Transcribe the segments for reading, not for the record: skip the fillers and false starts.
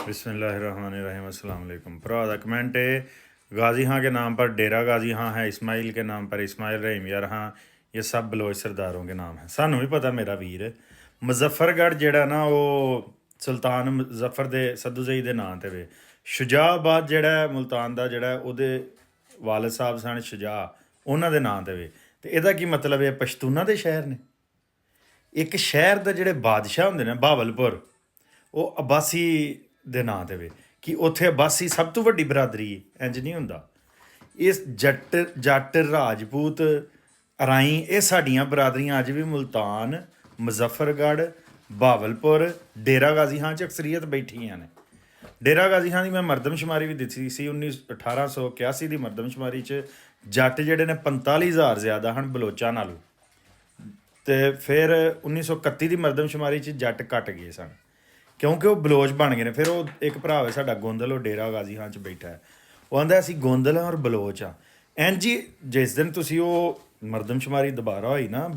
बिस्मिल्लाहिर्रहमानिर्रहीम अस्सलाम वालेकुम। भरा का कमेंट है, गाजी हाँ के नाम पर डेरा गाजी हाँ है, इस्माइल के नाम पर इस्माइल रहीम यार हाँ, ये सब बलोच सरदारों के नाम हैं। सानू भी पता मेरा वीर मुजफ्फरगढ़ जेड़ा ना वो सुल्तान मुजफ्फर दे सदूजई दे नां ते वे। शुजाबाद जेड़ा मुल्तान दा जेड़ा ओहदे वालिद साहब सन शुजा, उन्हां दे नां ते वे। ते एह्दा की मतलब है, पश्तूना दे शहर ने। एक शहर दे जेड़े बादशाह हुंदे ने बहावलपुर, ਉਹ ਅਬਾਸੀ ਦੇ ਨਾਂ 'ਤੇ ਵੇ ਕਿ ਉੱਥੇ ਅਬਾਸੀ ਸਭ ਤੋਂ ਵੱਡੀ ਬਰਾਦਰੀ ਇੰਜ ਨਹੀਂ ਹੁੰਦਾ। ਇਸ ਜੱਟ ਰਾਜਪੂਤ ਅਰਾਈ ਇਹ ਸਾਡੀਆਂ ਬਰਾਦਰੀਆਂ ਅੱਜ ਵੀ ਮੁਲਤਾਨ, ਮੁਜ਼ੱਫਰਗੜ੍ਹ, ਬਹਾਵਲਪੁਰ, ਡੇਰਾ ਗਾਜ਼ੀ ਖਾਂ 'ਚ ਅਕਸਰੀਅਤ ਬੈਠੀਆਂ ਨੇ। ਡੇਰਾ ਗਾਜ਼ੀ ਖਾਂ ਦੀ ਮੈਂ ਮਰਦਮਸ਼ੁਮਾਰੀ ਵੀ ਦਿੱਤੀ ਸੀ 1881 ਦੀ ਮਰਦਮਸ਼ੁਮਾਰੀ 'ਚ ਜੱਟ ਜਿਹੜੇ ਨੇ 45,000 ਜ਼ਿਆਦਾ ਹਨ ਬਲੋਚਾਂ ਨਾਲੋਂ। ਅਤੇ ਫਿਰ 1931 ਦੀ ਮਰਦਮਸ਼ੁਮਾਰੀ 'ਚ ਜੱਟ ਘੱਟ ਗਏ ਸਨ ਕਿਉਂਕਿ ਉਹ ਬਲੋਚ ਬਣ ਗਏ ਨੇ। ਫਿਰ ਉਹ ਇੱਕ ਭਰਾ ਹੈ ਸਾਡਾ ਗੋਂਦਲ, ਉਹ ਡੇਰਾ ਗਾਜ਼ੀ ਖਾਂ 'ਚ ਬੈਠਾ ਹੈ। ਉਹ ਆਂਦਾ ਅਸੀਂ ਗੋਂਦਲ ਹਾਂ ਔਰ ਬਲੋਚ ਹਾਂ। ਇੰਝ ਹੀ ਜਿਸ ਦਿਨ ਤੁਸੀਂ ਉਹ ਮਰਦਮਸ਼ੁਮਾਰੀ ਦੁਬਾਰਾ ਹੋਈ ਨਾ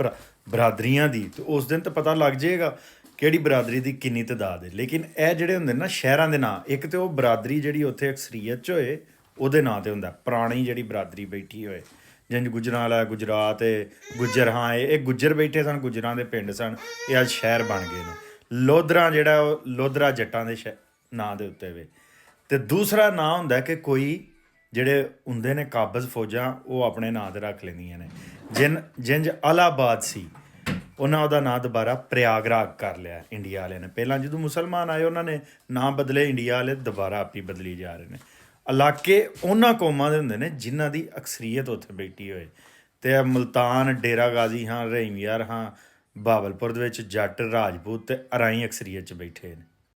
ਬਰਾਦਰੀਆਂ ਦੀ, ਅਤੇ ਉਸ ਦਿਨ ਤਾਂ ਪਤਾ ਲੱਗ ਜਾਏਗਾ ਕਿਹੜੀ ਬਰਾਦਰੀ ਦੀ ਕਿੰਨੀ ਤਾਦਾਦ ਹੈ। ਲੇਕਿਨ ਇਹ ਜਿਹੜੇ ਹੁੰਦੇ ਨੇ ਨਾ ਸ਼ਹਿਰਾਂ ਦੇ ਨਾਂ, ਇੱਕ ਤਾਂ ਉਹ ਬਰਾਦਰੀ ਜਿਹੜੀ ਉੱਥੇ ਅਕਸਰੀਅਤ 'ਚ ਹੋਏ ਉਹਦੇ ਨਾਂ 'ਤੇ ਹੁੰਦਾ, ਪੁਰਾਣੀ ਜਿਹੜੀ ਬਰਾਦਰੀ ਬੈਠੀ ਹੋਏ। ਜਿੰਝ ਗੁੱਜਰਾਂ ਵਾਲਾ ਗੁਜਰਾਤ ਹੈ, ਗੁੱਜਰ ਹਾਂ ਇਹ ਗੁੱਜਰ ਬੈਠੇ ਸਨ, ਗੁੱਜਰਾਂ ਦੇ ਪਿੰਡ ਸਨ, ਇਹ ਅੱਜ ਸ਼ਹਿਰ ਬਣ ਗਏ ਨੇ। ਲੋਧਰਾ ਜਿਹੜਾ ਉਹ ਲੋਧਰਾ ਜੱਟਾਂ ਦੇ ਨਾਂ ਦੇ ਉੱਤੇ ਵੇ। ਅਤੇ ਦੂਸਰਾ ਨਾਂ ਹੁੰਦਾ ਕਿ ਕੋਈ ਜਿਹੜੇ ਹੁੰਦੇ ਨੇ ਕਾਬਜ਼ ਫੌਜਾਂ, ਉਹ ਆਪਣੇ ਨਾਂ 'ਤੇ ਰੱਖ ਲੈਂਦੀਆਂ ਨੇ। ਜਿੰਝ ਇਲਾਹਾਬਾਦ ਸੀ, ਉਹਨਾਂ ਉਹਦਾ ਨਾਂ ਦੁਬਾਰਾ ਪ੍ਰਯਾਗਰਾਜ ਕਰ ਲਿਆ ਇੰਡੀਆ ਵਾਲਿਆਂ ਨੇ। ਪਹਿਲਾਂ ਜਦੋਂ ਮੁਸਲਮਾਨ ਆਏ ਉਹਨਾਂ ਨੇ ਨਾਂ ਬਦਲੇ, ਇੰਡੀਆ ਵਾਲੇ ਦੁਬਾਰਾ ਆਪੀ ਬਦਲੀ ਜਾ ਰਹੇ ਨੇ। ਇਲਾਕੇ ਉਹਨਾਂ ਕੌਮਾਂ ਦੇ ਹੁੰਦੇ ਨੇ ਜਿਨ੍ਹਾਂ ਦੀ ਅਕਸਰੀਅਤ ਉੱਥੇ ਬੈਠੀ ਹੋਏ। ਅਤੇ ਮੁਲਤਾਨ, ਡੇਰਾ ਗਾਜ਼ੀ ਹਾਂ, ਰਹੀਮ ਯਾਰ ਹਾਂ, ਬਹਾਵਲਪੁਰ ਦੇ ਵਿੱਚ ਜੱਟ ਰਾਜਪੂਤ ਅਤੇ ਅਰਾਈ ਅਕਸਰੀਅਤ 'ਚ ਬੈਠੇ ਨੇ।